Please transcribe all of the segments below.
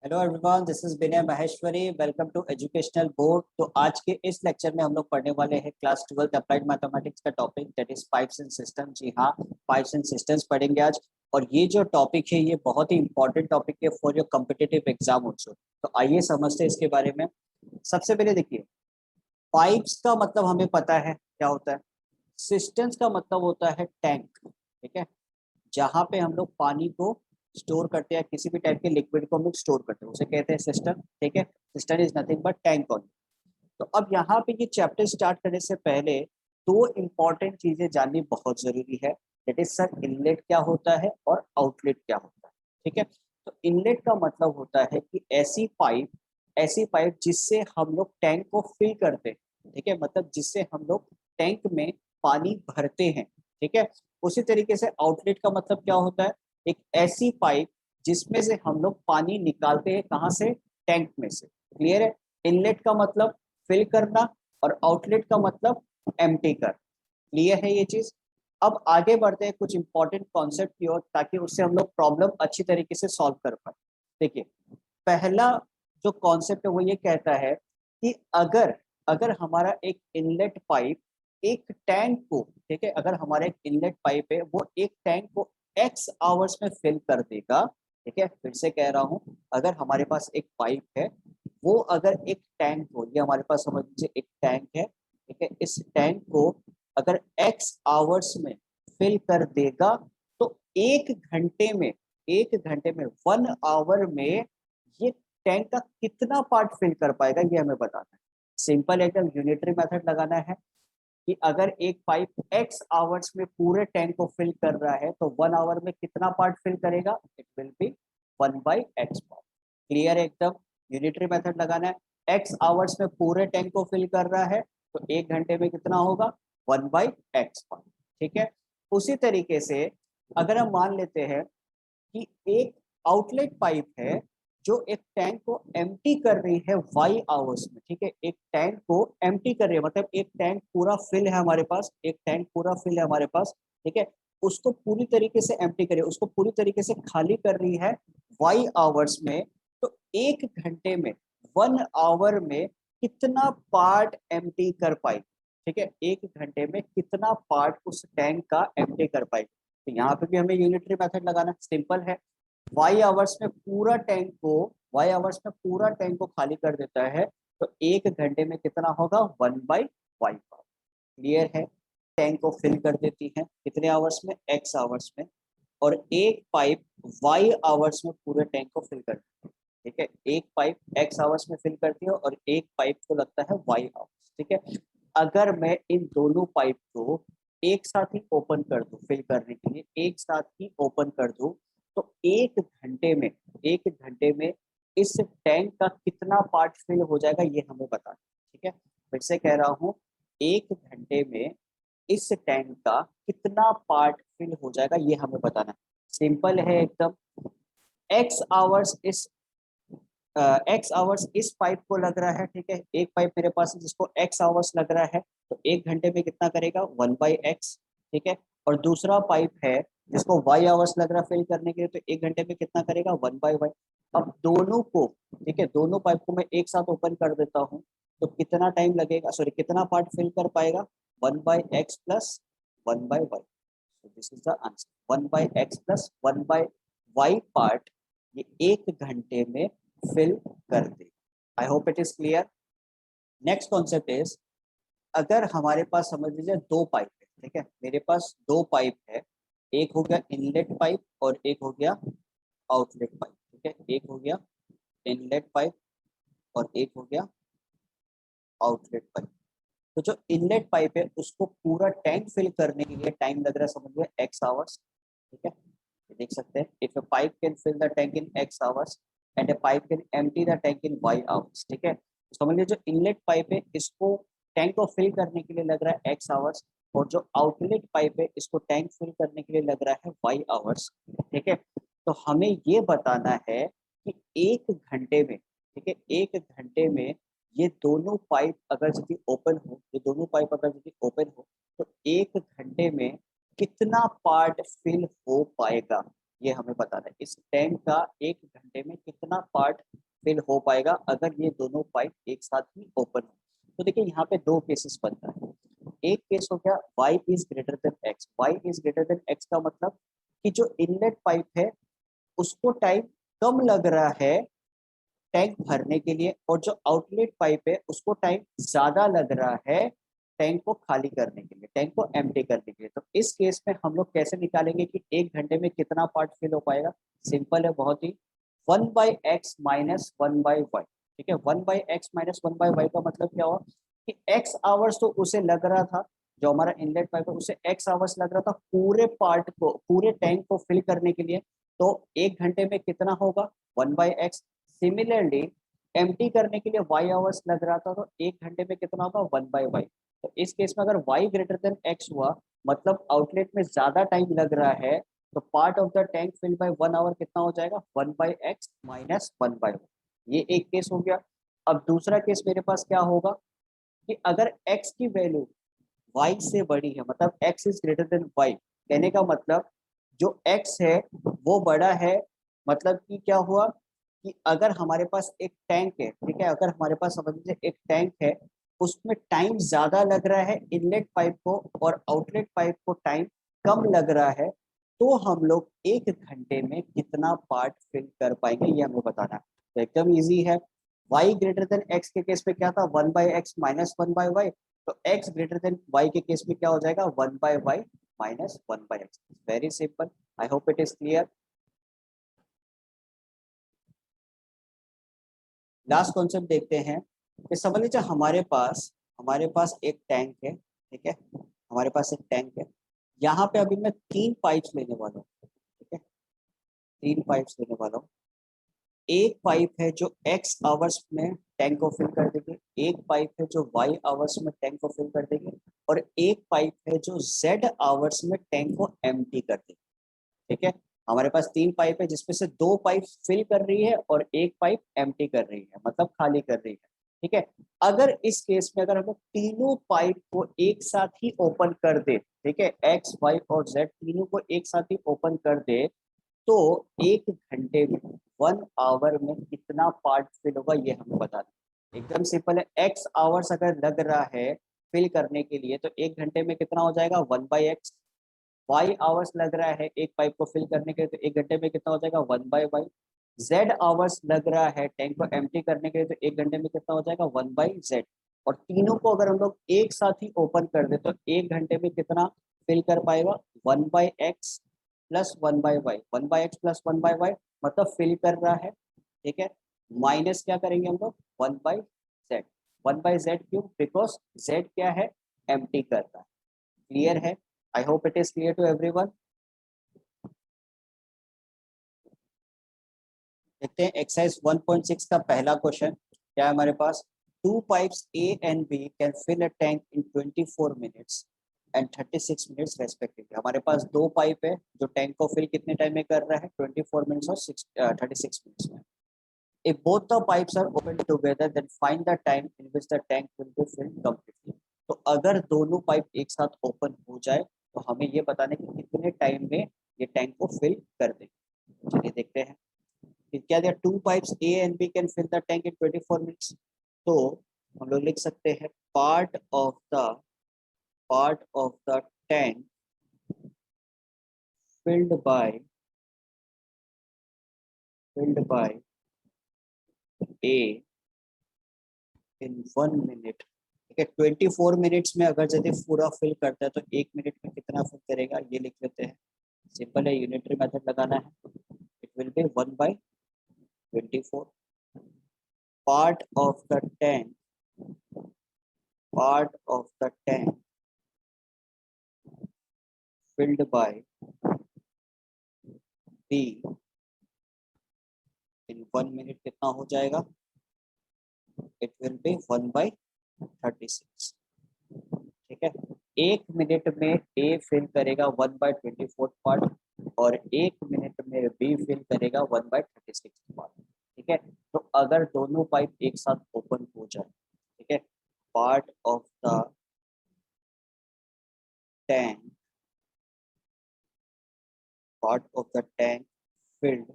Hello everyone, this is Vinay Maheshwari. Welcome to educational board. तो आज के इस लेक्चर में हम लोग पढ़ने वाले हैं क्लास 12 अप्लाइड मैथमेटिक्स का topic that is pipes and system. जी हाँ, पाइप्स एंड सिस्टम्स पढ़ेंगे आज। और ये जो टॉपिक है ये बहुत ही इंपॉर्टेंट टॉपिक है for your competitive exam also. तो आइए समझते हैं इसके बारे में। सबसे पहले देखिए, पाइप्स का मतलब हमें पता है क्या होता है। सिस्टम्स का मतलब होता है टैंक, ठीक है, जहाँ पे हम लोग पानी को स्टोर करते हैं, किसी भी टाइप के लिक्विड को हम लोग स्टोर करते हैं, उसे कहते हैं सिस्टम। ठीक है, system is nothing but tank only. तो अब यहाँ पे ये चैप्टर स्टार्ट करने से पहले दो इम्पॉर्टेंट चीजें जाननी बहुत जरूरी है। दैट इज सर, इनलेट क्या होता है और आउटलेट क्या होता है। ठीक है, तो इनलेट का मतलब होता है कि ऐसी पाइप जिससे हम लोग टैंक को फिल करते हैं। ठीक है, मतलब जिससे हम लोग टैंक में पानी भरते हैं। ठीक है, उसी तरीके से आउटलेट का मतलब क्या होता है, एक ऐसी पाइप जिसमें से हम लोग पानी निकालते हैं, कहाँ से, टैंक में से। क्लियर है। इनलेट का मतलब फिल करना और आउटलेट का मतलब एम्प्टी कर। क्लियर है ये चीज। अब आगे बढ़ते हैं कुछ इंपॉर्टेंट कॉन्सेप्ट की ओर, ताकि उससे हम लोग प्रॉब्लम अच्छी तरीके से सॉल्व कर पाए। देखिए, पहला जो कॉन्सेप्ट है वो ये कहता है कि अगर अगर हमारा एक इनलेट पाइप एक टैंक को, ठीक है, अगर हमारा एक इनलेट पाइप है वो एक टैंक को एक्स आवर्स में फिल कर देगा। ठीक है, फिर से कह रहा हूँ, अगर हमारे पास एक पाइप है, वो अगर एक टैंक को, ये हमारे पास समझ लीजिए एक टैंक है। ठीक है, इस टैंक को अगर एक्स आवर्स में फिल कर देगा, तो एक घंटे में 1 आवर में ये टैंक का कितना पार्ट फिल कर पाएगा, ये हमें बताना है। सिंपल एकदम यूनिटरी मेथड लगाना है कि अगर एक पाइप एक्स आवर्स में पूरे टैंक को फिल कर रहा है, तो 1 आवर में कितना पार्ट फिल करेगा, it will be 1/x part. Clear है एकदम। यूनिटरी मेथड लगाना है। एक्स आवर्स में पूरे टैंक को फिल कर रहा है, तो एक घंटे में कितना होगा, 1/x पार्ट। ठीक है, उसी तरीके से अगर हम मान लेते हैं कि एक आउटलेट पाइप है जो एक टैंक को एम्प्टी कर रही है वाई आवर्स में। ठीक है, एक टैंक को एम्प्टी कर रही है, मतलब एक टैंक पूरा फिल है हमारे पास, एक टैंक पूरा फिल है हमारे पास। ठीक है, उसको पूरी तरीके से एम्प्टी करे, उसको पूरी तरीके से खाली कर रही है वाई आवर्स में। तो एक घंटे में, 1 आवर में कितना पार्ट एम्प्टी कर पाई। ठीक है, एक घंटे में कितना पार्ट उस टैंक का एम्प्टी कर पाई। तो यहाँ पे भी हमें यूनिटरी मेथड लगाना, सिंपल है। वाई आवर्स में पूरा टैंक को वाई आवर्स में पूरा टैंक को खाली कर देता है, तो एक घंटे में कितना होगा, 1/y। क्लियर है। टैंक को फिल कर देती है कितने आवर्स में, एक्स आवर्स में। और एक पाइप वाई आवर्स में पूरे टैंक को फिल करती है। ठीक है, एक पाइप एक्स आवर्स में फिल करती है और एक पाइप को लगता है वाई आवर्स। ठीक है, अगर मैं इन दोनों पाइप को एक साथ ही ओपन कर दूं, फिल करने के लिए एक साथ ही ओपन कर दूं, तो एक घंटे में इस टैंक का कितना पार्ट फिल हो जाएगा, ये हमें बताना। ठीक है, फिर से कह रहा हूँ, एक घंटे में इस टैंक का कितना पार्ट फिल हो जाएगा, ये हमें बताना है। सिंपल है एकदम। एक्स आवर्स इस पाइप को लग रहा है। ठीक है, एक पाइप मेरे पास है जिसको एक्स आवर्स लग रहा है, तो एक घंटे में कितना करेगा, 1/x। ठीक है, और दूसरा पाइप है जिसको वाई आवर्स लग रहा है फिल करने के लिए, तो एक घंटे में कितना करेगा, 1/y। अब दोनों को, ठीक है, दोनों पाइप को मैं एक साथ ओपन कर देता हूँ, तो कितना टाइम लगेगा, सॉरी कितना पार्ट फिल कर पाएगा, 1/x plus 1/y। This is the answer, 1/x plus 1/y part ये एक घंटे में फिल कर दे। I hope it is clear. Next concept is, अगर हमारे पास समझ लीजिए दो पाइप है। ठीक है, मेरे पास दो पाइप है, एक हो गया इनलेट पाइप और एक हो गया आउटलेट पाइप। ठीक है, एक हो गया इनलेट पाइप और एक हो गया आउटलेट पाइप। तो जो इनलेट पाइप है उसको पूरा टैंक फिल करने के लिए टाइम लग रहा है, समझिए एक्स आवर्स। ठीक है, ये देख सकते हैं, if a pipe can fill the tank in x hours and a pipe can empty the tank in y hours. ठीक है, तो समझ लीजिए जो इनलेट पाइप है इसको टैंक को फिल करने के लिए लग रहा है एक्स आवर्स, और जो आउटलेट पाइप है इसको टैंक फिल करने के लिए लग रहा है वाई आवर्स। ठीक है, तो हमें ये बताना है कि एक घंटे में, ठीक है, एक घंटे में ये दोनों पाइप अगर यदि ओपन हो, ये दोनों पाइप अगर यदि ओपन हो, तो एक घंटे में कितना पार्ट फिल हो पाएगा, ये हमें बताना है। इस टैंक का एक घंटे में कितना पार्ट फिल हो पाएगा अगर ये दोनों पाइप एक साथ ही ओपन हो। तो देखिए यहाँ पे दो केसेस बनता है। एक केस हो गया y is greater than x। y is greater than x का मतलब कि जो इनलेट पाइप है उसको टाइम कम लग रहा है टैंक भरने के लिए, और जो आउटलेट पाइप है उसको टाइम ज्यादा लग रहा है टैंक को खाली करने के लिए, टैंक को एम्प्टी करने के लिए। तो इस केस में हम लोग कैसे निकालेंगे कि एक घंटे में कितना पार्ट फिल हो पाएगा? सिंपल है बहुत ही, 1/x माइनस 1/y। ठीक है, 1/x माइनस 1/y का मतलब क्या हुआ कि x आवर्स तो उसे लग रहा था, जो हमारा इनलेट पाइप है उसे x आवर्स लग रहा था पूरे पार्ट को, पूरे टैंक को फिल करने के लिए। तो एक घंटे में कितना होगा? 1/x। सिमिलरली एम्प्टी करने के लिए y आवर्स लग रहा था, तो एक घंटे में कितना होगा? 1/y। तो इस केस में अगर y ग्रेटर देन x हुआ मतलब आउटलेट में ज्यादा टाइम लग रहा है, तो part of the tank fill by 1 hour कितना हो जाएगा? 1/x minus 1/y। ये एक केस हो गया। अब दूसरा केस मेरे पास क्या होगा कि अगर x की वैल्यू y से बड़ी है, मतलब x is greater than y, कहने का मतलब जो x है वो बड़ा है। मतलब कि क्या हुआ कि अगर हमारे पास एक टैंक है, ठीक है, अगर हमारे पास समझ लीजिए एक टैंक है, उसमें टाइम ज्यादा लग रहा है इनलेट पाइप को और आउटलेट पाइप को टाइम कम लग रहा है, तो हम लोग एक घंटे में कितना पार्ट फिल कर पाएंगे ये हमें बताना है। तो एकदम इजी है। y ग्रेटर देन x के केस में क्या था? 1/x minus 1/y। तो x ग्रेटर देन y के केस में क्या हो जाएगा? 1/y minus 1/x। Very simple. I hope it is clear. Last concept देखते हैं कि समझ लीजिए हमारे पास एक टैंक है, ठीक है, हमारे पास एक टैंक है। यहाँ पे अभी मैं 3 पाइप्स लेने वाला हूँ, ठीक है, 3 पाइप्स लेने वाला हूँ। एक पाइप है जो x आवर्स में टैंक को फिल कर देगी, एक पाइप है जो y आवर्स में टैंक को फिल कर देगी, और एक पाइप है जो z आवर्स में टैंक को एम्प्टी कर देगी। ठीक है, हमारे पास 3 पाइप है जिसमें से 2 पाइप फिल कर रही है और एक पाइप एम्प्टी कर रही है, मतलब खाली कर रही है। ठीक है, अगर इस केस में अगर हम लोग तीनों पाइप को एक साथ ही ओपन कर दे, ठीक है, एक्स वाई और जेड तीनों को एक साथ ही ओपन कर दे, तो एक घंटे में 1 आवर में कितना पार्ट फिल होगा ये हमें बताना है। एकदम सिंपल है, एक्स आवर्स अगर लग रहा है फिल करने के लिए तो एक घंटे में कितना हो जाएगा? 1/x। वाई आवर्स लग रहा है एक पाइप को फिल करने के लिए तो एक घंटे में कितना हो जाएगा? 1/y। जेड आवर्स लग रहा है टैंक को एम्प्टी करने के लिए तो एक घंटे में कितना हो जाएगा? 1/z। और तीनों को अगर हम लोग एक साथ ही ओपन कर दे तो एक घंटे में कितना फिल कर पाएगा? 1/x plus 1/y। 1/x plus 1/y मतलब फिल कर रहा है, ठीक है, माइनस क्या करेंगे हम लोग? 1/z। 1/z क्यों? बिकॉज z क्या है? एम्प्टी कर रहा है। क्लियर है? I hope it is clear to everyone. देखते हैं एक्सरसाइज 1.6 का पहला क्वेश्चन क्या है हमारे पास। Two pipes A and B can fill a tank in 24 minutes and 36 minutes respectively. हमारे पास 2 पाइप है जो टैंक को फिल कितने टाइम में कर रहा है? 24 मिनट्स और 36 मिनट्स में। If both the pipes are open together, then find the time in which the tank will be filled completely. तो अगर दोनों पाइप एक साथ ओपन हो जाए तो हमें ये बताना है कि कितने टाइम में ये टैंक को फिल कर देंगे। चलिए देखते हैं कि क्या दिया। Two pipes A and B can fill the tank in 24 minutes. तो हम लोग लिख सकते हैं part of the tank filled by A in 1 minute. ठीक है, 24 मिनट्स में अगर यदि पूरा फिल करता है तो 1 मिनट में कितना फिल करेगा ये लिख लेते हैं। सिंपल है, यूनिटरी मेथड लगाना है। It will be 1/24। Part of the tank filled bye be in 1 minute कितना हो जाएगा? It will be 1/36। ठीक है, 1 मिनट में ए फिल करेगा 1/24 पार्ट और 1 मिनट में बी फिल करेगा 1/36 पार्ट। ठीक है, तो अगर दोनों पाइप एक साथ ओपन हो जाए, ठीक है, part of the tank part of the tank filled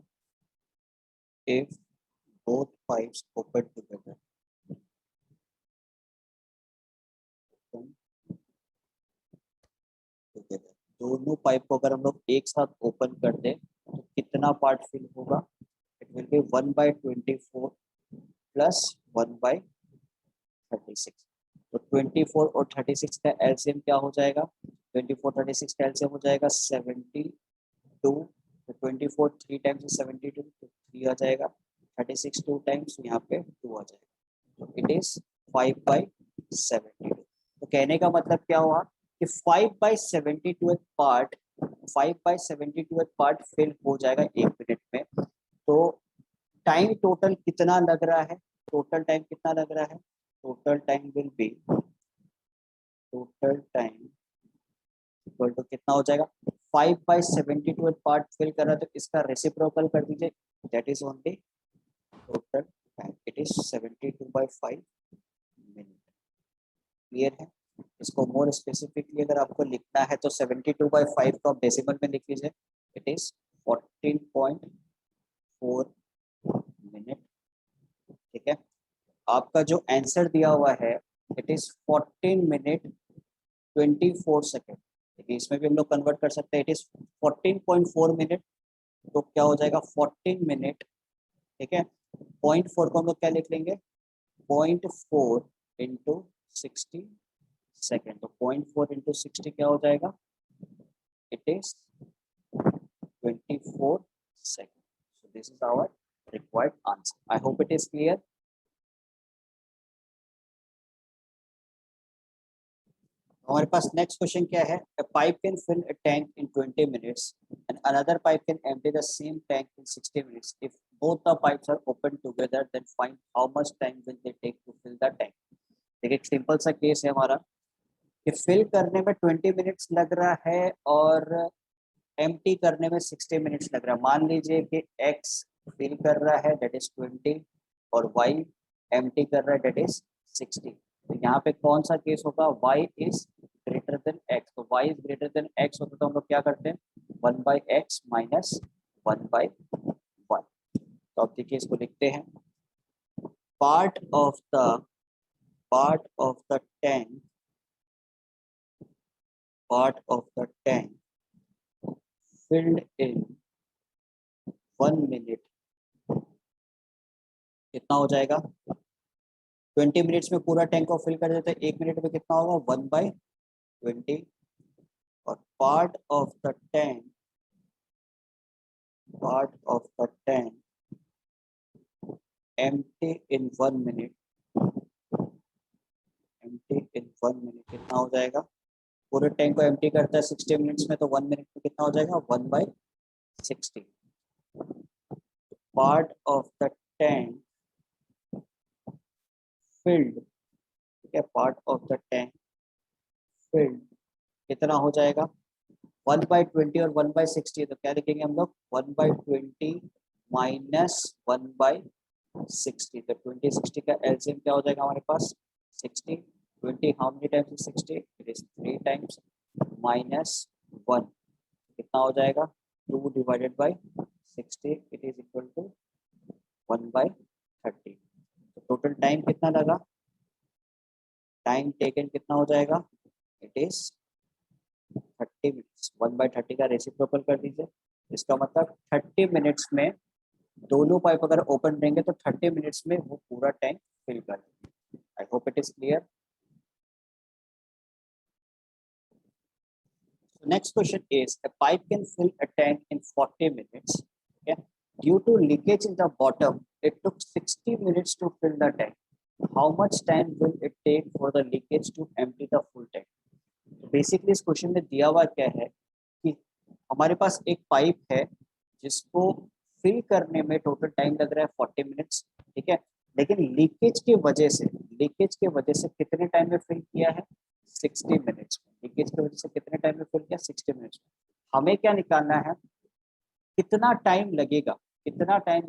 if both pipes open together, open together, दोनों पाइप को अगर हम लोग एक साथ ओपन कर दें तो कितना पार्ट फिल होगा? It will be 1/24 plus 1/36। तो 24 और 36 का एलसीएम क्या हो जाएगा? 24 36 का एलसीएम हो जाएगा 72। तो 24 3 टाइम्स 72 तो 3 आ जाएगा, 36 2 टाइम्स यहाँ पे 2 आ जाएगा। तो इट इज 5/72। तो कहने का मतलब क्या हुआ कि 5/72 पार्ट 5/72 पार्ट फिल हो जाएगा 1 मिनट में। तो टाइम टोटल कितना लग रहा है? टोटल टाइम कितना लग रहा है? Total time will be, total time equal to कितना हो जाएगा? 5/72 पार्ट फिल कर रहा है तो इसका रेसिप्रोकल कर दीजिए, that is only total time, it is 72/5 minute. Clear है? इसको मोर स्पेसिफिकली अगर आपको लिखना है तो 72/5 को आप डेसिमल में लिख लीजिए, इट इज 14.4 मिनट। ठीक है, आपका जो आंसर दिया हुआ है इट इज 14 मिनट 24 सेकेंड। देखिए इसमें भी हम लोग कन्वर्ट कर सकते हैं, इट इज 14.4 मिनट। तो क्या हो जाएगा 14 मिनट, ठीक है, 0.4 को हम लोग क्या लिख लेंगे? 0.4 इंटू 60 सेकेंड। तो 0.4 इंटू 60 क्या हो जाएगा? It is 24 second. So this is our required answer. I hope it is clear. हमारे पास नेक्स्ट क्वेश्चन क्या है? A pipe can fill a tank in 20 minutes and another pipe can empty the same tank in 60 minutes. If both the pipes are open together, then find how much time will they take to fill the tank. देखिए एक simple सा case है हमारा कि fill करने में 20 minutes लग रहा है और एम्प्टी करने में 60 मिनट्स लग रहा है। मान लीजिए कि x फिल कर रहा है दैट इज 20 और y एम्प्टी कर रहा है दैट इज 60। तो यहाँ पे कौन सा केस होगा? y is greater than x। तो y is greater than x होता तो हम लोग क्या करते हैं? 1/x minus 1/1। तो अब देखिए इसको लिखते हैं, part of the tank, part of the tank filled in 1 minute कितना हो जाएगा? 20 मिनट्स में पूरा टैंक को फिल कर देते हैं, 1 मिनट में कितना होगा? 1/20। और part of the tank empty in 1 minute, कितना हो जाएगा? पूरे टैंक को एम्प्टी करता है 60 मिनट्स में, तो 1 मिनट में कितना हो जाएगा? 1/60। Part of the tank field, ठीक है, part of the tank field कितना हो जाएगा? 1/20 और 1/60। तो क्या लिखेंगे हम लोग? 1/20 माइनस 1/60। तो 20 60 का एलसीएम क्या हो जाएगा हमारे पास? 60। 20 how many times? 60, it is 3 times minus 1 कितना हो जाएगा? 2 divided by 60, it is equal to 1/30। तो टोटल टाइम कितना लगा? टाइम टेकन कितना हो जाएगा? It is 30 minutes. 1/30 का रेसिप्रोकल कर दीजिए, इसका मतलब 30 मिनट्स में दोनों पाइप अगर ओपन रहेंगे तो 30 मिनट्स में वो पूरा टैंक फिल कर देंगे। आई hope it is clear. Next question is a pipe can fill a tank in 40 minutes, okay? Due to leakage in the bottom, it took 60 minutes to fill the tank. How much time will it take for the leakage to empty the full tank? Basically इस question में दिया हुआ क्या है कि हमारे पास एक pipe है जिसको फिल करने में टोटल टाइम लग रहा है 40 मिनट्स, ठीक है, लेकिन लीकेज के वजह से कितने टाइम में फिल किया है? 60 मिनट्स में। लीकेज की वजह से कितने टाइम में फिल किया? 60 मिनट्स में। हमें क्या निकालना है? कितना टाइम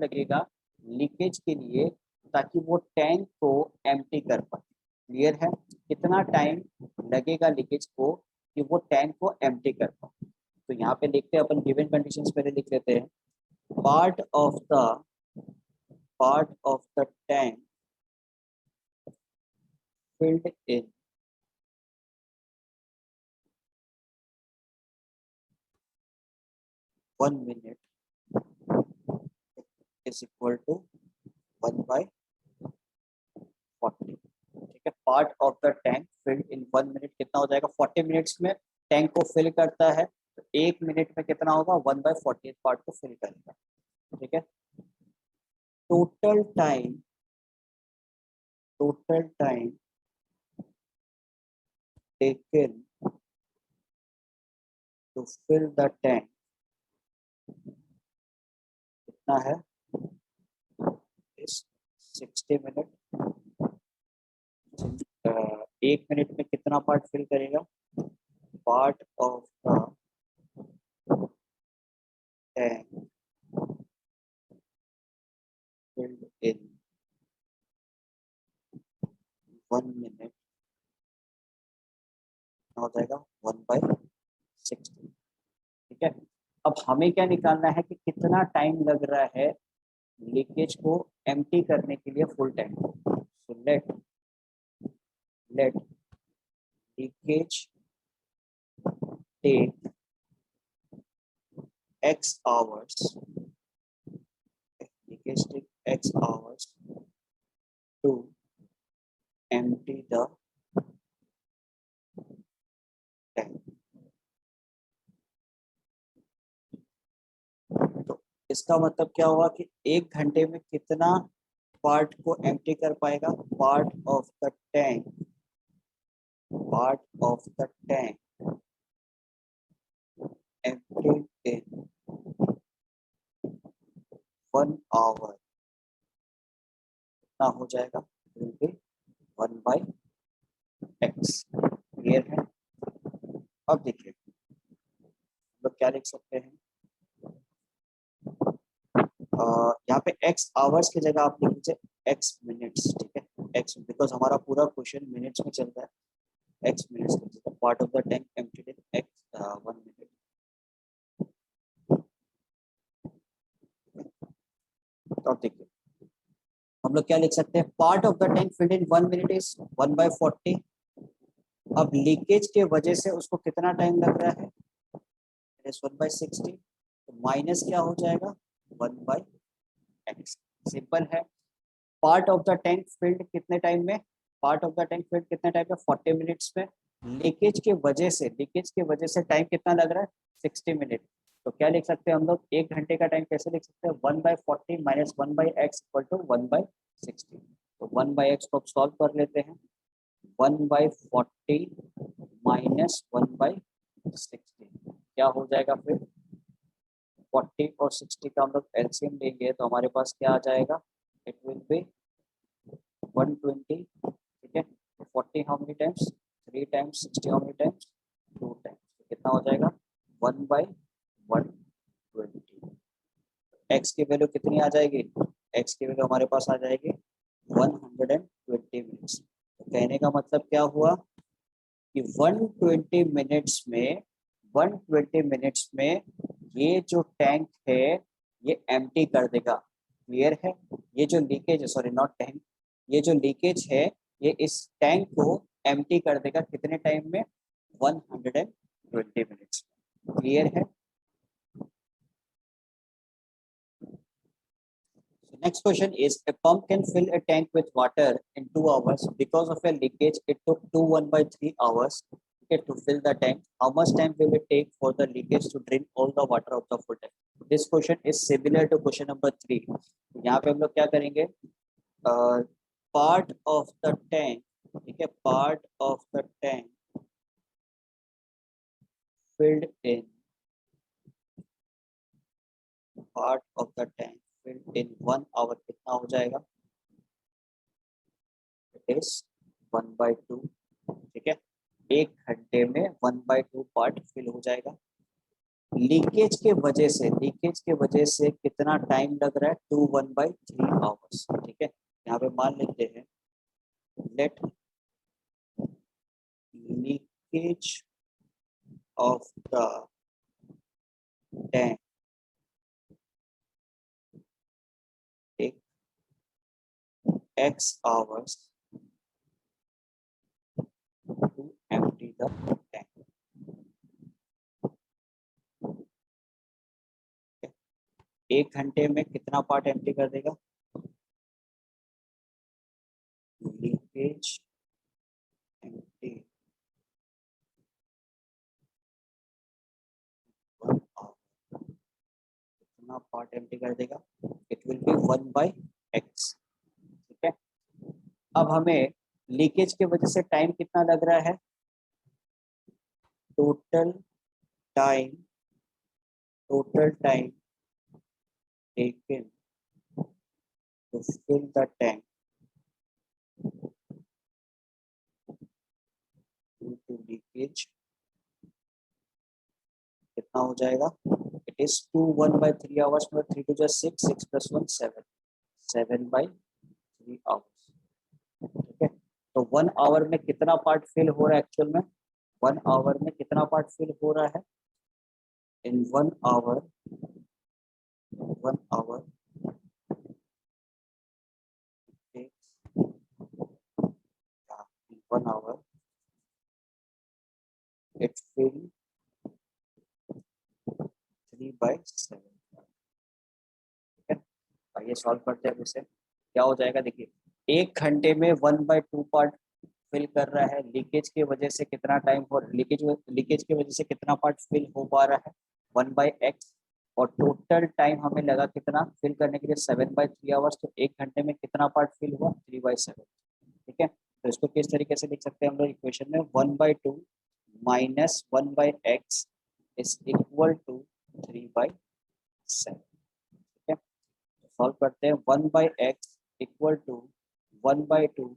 लगेगा लीकेज के लिए ताकि वो टैंक को एम्प्टी कर पाए। क्लियर है? कितना टाइम लगेगा लीकेज को कि वो टैंक को एम्प्टी कर पाए। तो यहाँ पे देखते हैं अपन गिवन कंडीशंस पहले लिख लेते हैं। Part of part of the tank filled in 1 minute is equal to 1/40। ठीक है, part of the tank filled in 1 minute कितना हो जाएगा, 40 मिनट्स में टैंक को फिल करता है, तो 1 मिनट में कितना होगा, 1/40 पार्ट को फिल करेगा। ठीक है, total time taken to fill the tank कितना है, इस 60 मिनट। 1 मिनट में कितना पार्ट फिल करेगा, part of the tank filled in 1 minute हो जाएगा 1/60। ठीक है, अब हमें क्या निकालना है कि कितना टाइम लग रहा है लीकेज को एम्प्टी करने के लिए फुल टैंक को। So let leakage take x hours, leakage take x hours to empty the tank। तो इसका मतलब क्या हुआ कि 1 घंटे में कितना पार्ट को एम्प्टी कर पाएगा, part of the tank emptied in 1 hour कितना हो जाएगा, 1/x। क्लियर है। अब देखिए हम लोग क्या लिख सकते हैं, यहाँ पे x आवर्स की जगह आप लिख लीजिए x मिनट्स। ठीक है, x बिकॉज हमारा पूरा क्वेश्चन मिनट्स में चल रहा है, x minutes part of the tank emptied in x 1 minute. तो अब देखिए हम लोग क्या लिख सकते हैं, part of the tank filled in 1 minute is 1/40। अब लीकेज के वजह से उसको कितना टाइम लग रहा है, 1/60, तो माइनस क्या हो जाएगा, 1/x। सिंपल है। Part of the tank field कितने टाइम में, part of the tank field कितने टाइम में, 40 मिनट्स में। लीकेज के वजह से टाइम कितना लग रहा है, 60 मिनट। तो क्या लिख सकते हैं हम लोग, 1 घंटे का टाइम कैसे लिख सकते हैं, 1/40 माइनस 1/x इक्वल टू 1/60। तो 1/x को सॉल्व कर लेते हैं, 1/40 माइनस 1/60 क्या हो जाएगा, फिर 40 और 60 का हम लोग एलसीएम लेंगे तो हमारे पास क्या आ जाएगा, इट विल बी 120। ठीक है, 40 how many times, 3 times, 60 how many times, 2 times, कितना हो जाएगा, 1/120। x की वैल्यू कितनी आ जाएगी, x की वैल्यू हमारे पास आ जाएगी 120 मिनट्स। तो कहने का मतलब क्या हुआ कि 120 मिनट्स में ये जो टैंक है ये एम्प्टी कर देगा। क्लियर है, ये जो लीकेज है, सॉरी नॉट टैंक, ये जो लीकेज है ये इस टैंक को एम्प्टी कर देगा कितने टाइम में, 120 मिनट्स। क्लियर है। Next question is, a pump can fill a tank with water in 2 hours. Because of a leakage, it took 1/3 hours to fill the tank. How much time will it take for the leakage to drain all the water of the full tank? This question is similar to question number 3. यहाँ पे हम लोग क्या करेंगे, part of the tank, ठीक है, part of the tank filled in, part of the tank filled in 1 hour कितना हो जाएगा, it is 1/2। ठीक है, 1 घंटे में 1/2 पार्ट फिल हो जाएगा। लीकेज के वजह से कितना टाइम लग रहा है, 1/3 आवर्स। ठीक है, यहाँ पे मान लेते हैं, let leakage of the tank take x hours to empty the tank. एक घंटे में कितना पार्ट एम्प्टी कर देगा? लीकेज एम्प्टी कितना पार्ट एम्प्टी कर देगा? It will be 1/x। ठीक है, अब हमें लीकेज की वजह से टाइम कितना लग रहा है? Total time taken to fill the tank due to leakage कितना हो जाएगा? इट इज 2 1/3 आवर्स में 3 to 6 6 + 1 7 7/3 आवर्स। ठीक है, तो 1 आवर में कितना पार्ट फिल हो रहा है? एक्चुअल में 1 आवर में कितना पार्ट फिल हो रहा है? इन 1 our 1 our in 1 hour it fill 3/7। ठीक है, आइए सॉल्व करते हैं इसे। क्या हो जाएगा? देखिए, एक घंटे में 1/2 पार्ट फिल कर रहा है। लीकेज की वजह से कितना टाइम हो, लीकेज की वजह से कितना पार्ट फिल हो पा रहा है? 1/x। और टोटल टाइम हमें लगा कितना फिल करने के लिए? 7/3 आवर्स। तो एक घंटे में कितना पार्ट फिल हुआ? 3/7। ठीक है, तो इसको किस तरीके से लिख सकते हैं हम लोग इक्वेशन में? 1/2 minus 1/x is equal to 3/7। ठीक है, सॉल्व करते हैं। 1/x equal to 1/2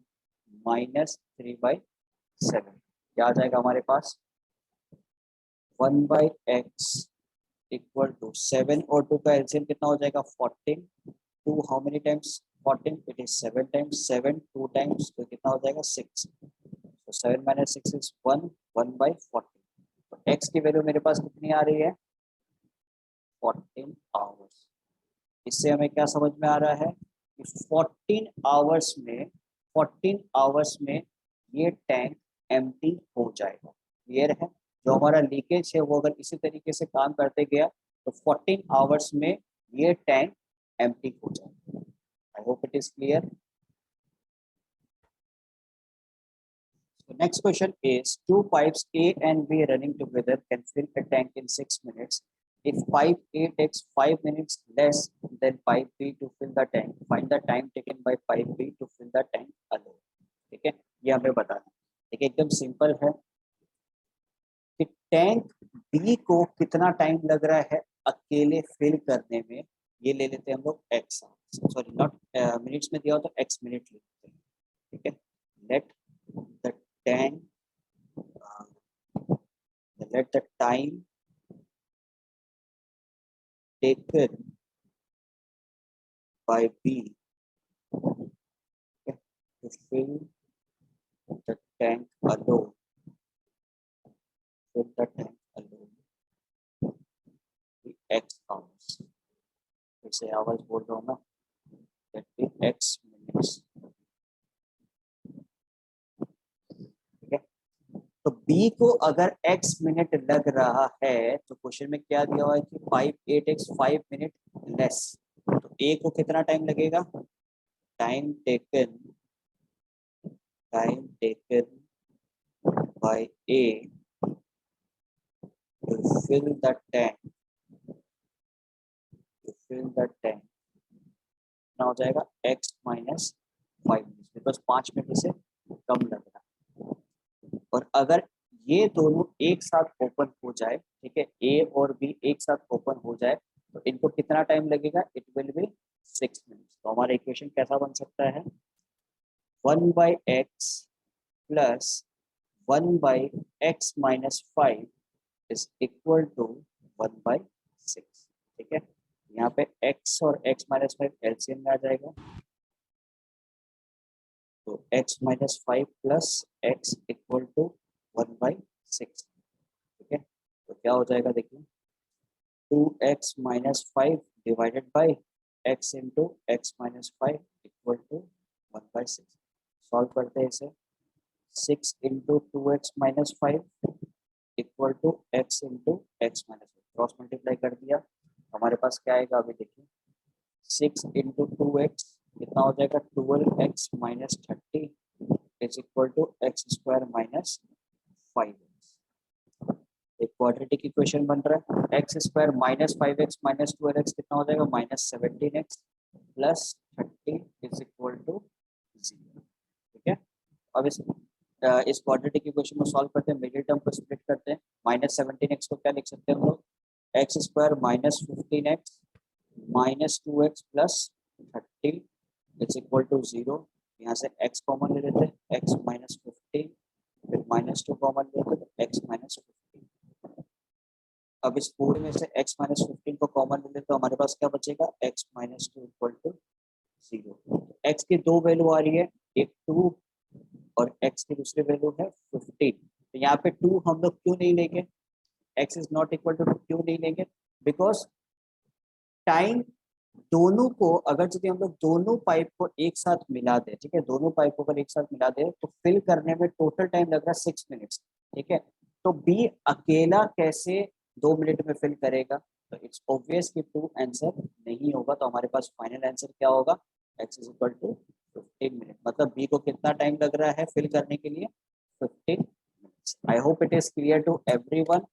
minus 3/7। क्या आ जाएगा हमारे पास? 1/x इक्वल टू 7 और 2 का एलसीएम कितना हो जाएगा? 14। 2 how many times 14? It is 7 times. 7 2 times तो कितना हो जाएगा? 6। तो 7 - 6 इज 1 1/14। तो x की वैल्यू मेरे पास कितनी आ रही है? 14 आवर्स। इससे हमें क्या समझ में आ रहा है कि 14 आवर्स में ये टैंक एम्प्टी हो जाएगा। क्लियर है? जो हमारा लीकेज है वो अगर इसी तरीके से काम करते गया तो 14 आवर्स में ये टैंक एम्प्टी हो जाएगा। आई hope it is clear. The next question is two pipes A and B running together can fill a tank in 6 minutes. If pipe A takes 5 minutes less than pipe B to fill the tank, find the time taken by pipe B to fill the tank alone. ठीक है, ये हमें बताना है। देखिए, एकदम simple है कि टैंक B को कितना टाइम लग रहा है अकेले फिल करने में। ये ले लेते हैं हम लोग x, सॉरी नॉट मिनट्स में दिया हो तो x मिनट ले लेते हैं। ठीक है, let the tank let the time taken by B to fill the tank alone, the x hours। फिर से आवाज बोल रहा हूँ ना, that be x minutes। ठीक है, तो B को अगर x मिनट लग रहा है तो क्वेश्चन में क्या दिया हुआ है कि pipe A takes 5 minute less, तो A को कितना टाइम लगेगा? Time taken by A to fill the tank कितना हो जाएगा? x - 5 मिनट, बिकॉज 5 मिनट से कम लग रहा है। और अगर ये दोनों एक साथ ओपन हो जाए, ठीक है, A और B एक साथ ओपन हो जाए तो इनको कितना टाइम लगेगा? It will be 6 minutes. तो हमारा इक्वेशन कैसा बन सकता है? 1/x plus 1/x - 5 is equal to 1/6। ठीक है, यहाँ पे x और x - 5 एलसीएम में आ जाएगा, तो x - 5 plus x equal to 1/6। ठीक है, तो क्या हो जाएगा? देखिए, 2x - 5 divided by x into x - 5 equal to 1/6। Solve करते हैं इसे। 6 into 2x-5 equal to x into x-1। Cross multiply कर दिया, हमारे पास क्या आएगा अभी देखिए। 6 इंटू 2x कितना हो जाएगा, 12x minus 30 is equal to x square minus 5x। एक क्वाड्रेटिक इक्वेशन बन रहा है। X square minus 5x minus 12x कितना हो जाएगा, माइनस 17x प्लस 30 इज इक्वल टू 0। ठीक है, अब इस क्वाड्रेटिक इक्वेशन को सॉल्व करते हैं, मिडिल टर्म को स्प्लिट करते हैं। माइनस 17x को क्या लिख सकते हैं हम लोग, x square minus 15x minus 2x plus 30 is equal to 0। यहाँ से x कॉमन ले लेते हैं, x माइनस 15, फिर माइनस 2 कॉमन लेते हैं तो x माइनस 15। अब इस पूरे में से x माइनस 15 को कॉमन ले लेते तो हमारे पास क्या बचेगा, x minus 2 equal to 0। x की दो वैल्यू आ रही है, एक 2 और x की दूसरी वैल्यू है 15। तो यहाँ पे 2 हम लोग क्यों नहीं लेंगे, x is not equal to 2 क्यों नहीं लेंगे, बिकॉज टाइम दोनों को, अगर यदि हम लोग दोनों पाइप को एक साथ मिला दे, ठीक है, दोनों पाइप को अगर एक साथ मिला दे तो फिल करने में टोटल टाइम लग रहा है 6 मिनट्स। ठीक है, तो बी अकेला कैसे 2 मिनट में फिल करेगा, तो इट्स ऑब्वियस कि 2 आंसर नहीं होगा। तो हमारे पास फाइनल आंसर क्या होगा, x is equal to 15 minute. मतलब बी को कितना टाइम लग रहा है फिल करने के लिए, 15 minutes. I hope it is clear to everyone.